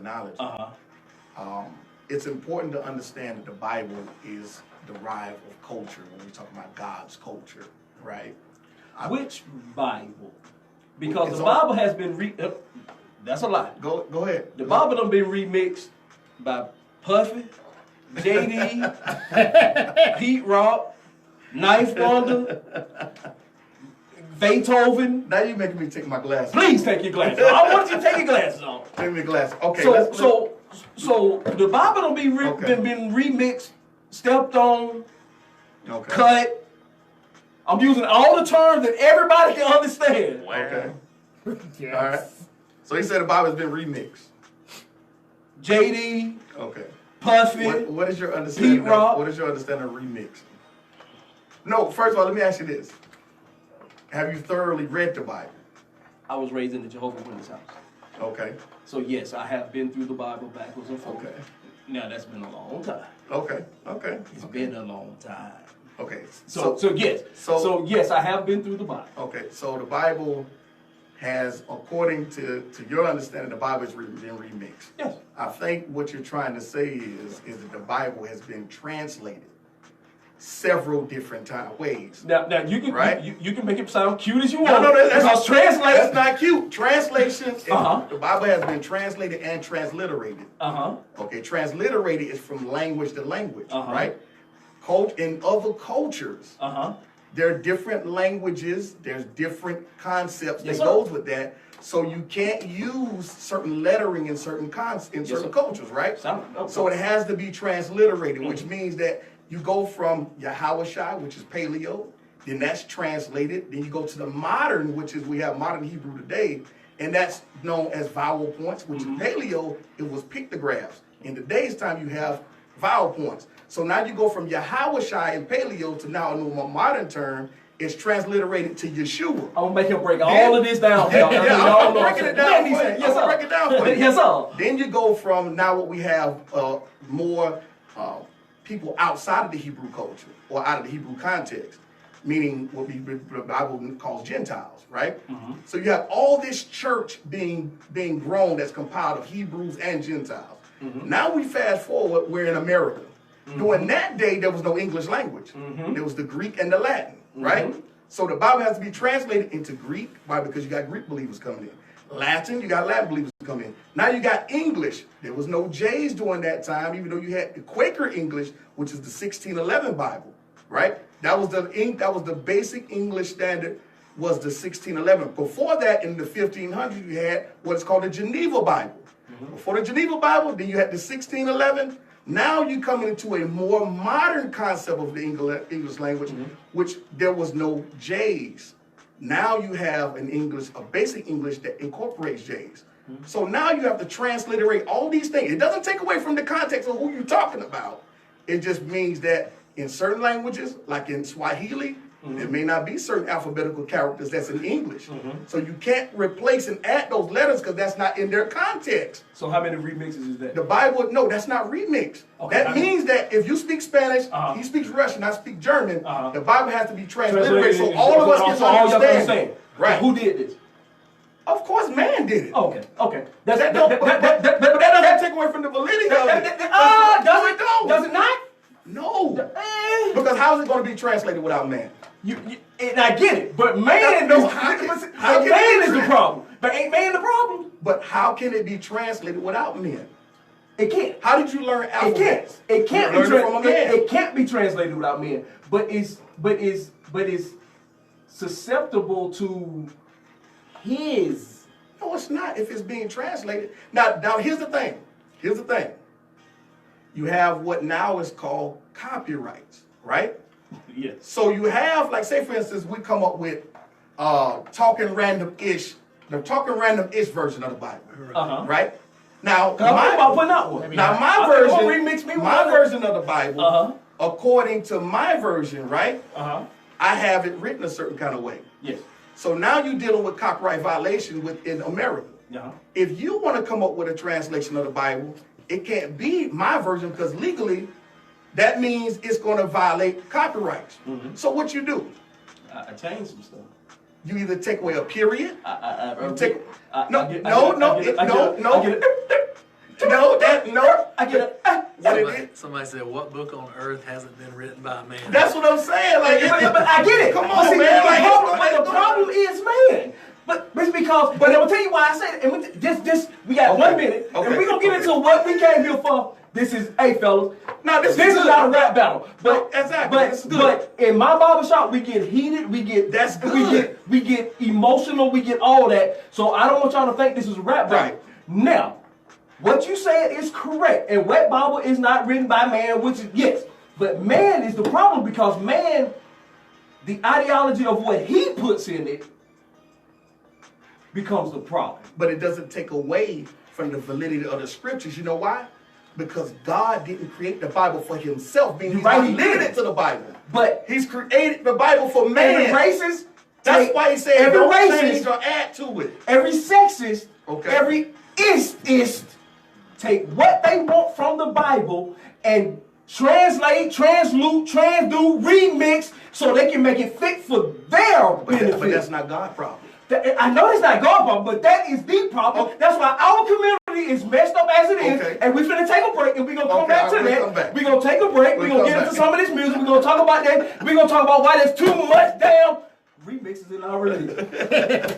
terminology. It's important to understand that the Bible is derived of culture when we talk about God's culture, right? Which Bible? Because the Bible has been that's a lie. Go ahead. The Bible done been remixed by Puffy, JD, Pete Rock, Knife Wonder, Beethoven. Now you're making me take my glasses. Please take your glasses off. I want you to take your glasses off. Take my glasses. Okay. So the Bible done been remixed, stepped on, cut. I'm using all the terms that everybody can understand. Wow. Okay. Yes. All right. So he said the Bible has been remixed. JD. Okay. Puffy. What is your understanding? Pete Rock. What is your understanding of remix? No. First of all, let me ask you this: have you thoroughly read the Bible? I was raised in the Jehovah's Witness house. Okay. So yes, I have been through the Bible backwards and forwards. Okay. Now that's been a long time. Okay. Okay. It's been a long time. Okay. So yes. So yes, I have been through the Bible. Okay. So the Bible has, according to your understanding, the Bible has been remixed. Yes. I think what you're trying to say is that the Bible has been translated several different ways. Now you can you can make it sound cute as you want. No, that's that's not cute. Translation. The Bible has been translated and transliterated. Okay, transliterated is from language to language, right? In other cultures, there are different languages. There's different concepts that goes with that. So you can't use certain lettering in certain cultures, right? So it has to be transliterated, which means that you go from Yahushua, which is Paleo, then that's translated. Then you go to the modern, which is we have modern Hebrew today, and that's known as vowel points, which in Paleo, it was pictographs. In today's time, you have vowel points. So now you go from Yahushua in Paleo to now a more modern term. It's transliterated to Yeshua. I'm gonna make him break all of this down. I'm breaking it down for you. Yes, I'm breaking it down for you. Yes, sir. Then you go from now what we have more people outside of the Hebrew culture or out of the Hebrew context, meaning what the Bible calls Gentiles, right? So you have all this church being grown that's compiled of Hebrews and Gentiles. Now we fast forward, we're in America. During that day, there was no English language. There was the Greek and the Latin, right? So the Bible has to be translated into Greek, why? Because you got Greek believers coming in. Latin, you got Latin believers coming in. Now you got English. There was no J's during that time, even though you had the Quaker English, which is the 1611 Bible, right? That was the basic English standard, was the 1611. Before that, in the 1500s, you had what's called the Geneva Bible. Before the Geneva Bible, then you had the 1611. Now you're coming into a more modern concept of the English language, which there was no J's. Now you have a basic English that incorporates J's. So now you have to transliterate all these things. It doesn't take away from the context of who you're talking about. It just means that in certain languages, like in Swahili, there may not be certain alphabetical characters that's in English. So you can't replace and add those letters because that's not in their context. So how many remixes is that? The Bible, no, that's not remix. Okay, that means that if you speak Spanish, he speaks Russian, I speak German, the Bible has to be transliterated so all of us can understand. Right. Who did this? Of course, man did it. Okay. But that doesn't take away from the validity of it. Does it not? No. Because how is it going to be translated without man? And I get it, but man is the problem. But ain't man the problem? But how can it be translated without men? It can't. How did you learn alphabets? It can't be translated without men. But it's susceptible to his. No, it's not. If it's being translated. Now here's the thing. You have what now is called copyrights, right? Yes. So you have, like, say for instance, we come up with talking random-ish version of the Bible, right? Now, my version of the Bible, according to my version, right? I have it written a certain kind of way. Yes. So now you're dealing with copyright violation within America. If you want to come up with a translation of the Bible, it can't be my version because legally, that means it's going to violate copyrights. So what you do? I changed some stuff. You either take away a period. I I get it. Somebody said, what book on earth hasn't been written by man? That's what I'm saying. Like, but I get it. Come on, man. But the problem is man. But it's because, but I'm gonna tell you why I say it. And we got 1 minute, and we're gonna get into what we came here for. This is, hey fellas, now this is not a rap battle. But exactly. But in my barbershop, we get heated, That's good. we get emotional, we get all that. So I don't want y'all to think this is a rap battle. Right. Now, what you said is correct, and what Bible is not written by man, which is yes. But man is the problem because man, the ideology of what he puts in it becomes the problem. But it doesn't take away from the validity of the scriptures. You know why? Because God didn't create the Bible for himself, meaning he's not limited to the Bible. But he's created the Bible for man. Every racist, that's why he said don't change or add to it. Every sexist, every ist take what they want from the Bible and translate, translude, transdo, remix so they can make it fit for their benefit. But that's not God's problem. I know it's not God's problem, but that is the problem. That's why our community is messed up as it is. And we're finna take a break and we're gonna come back to that. We're gonna take a break. We're gonna get into some of this music. We're gonna talk about that. We're gonna talk about why there's too much damn remixes in our religion.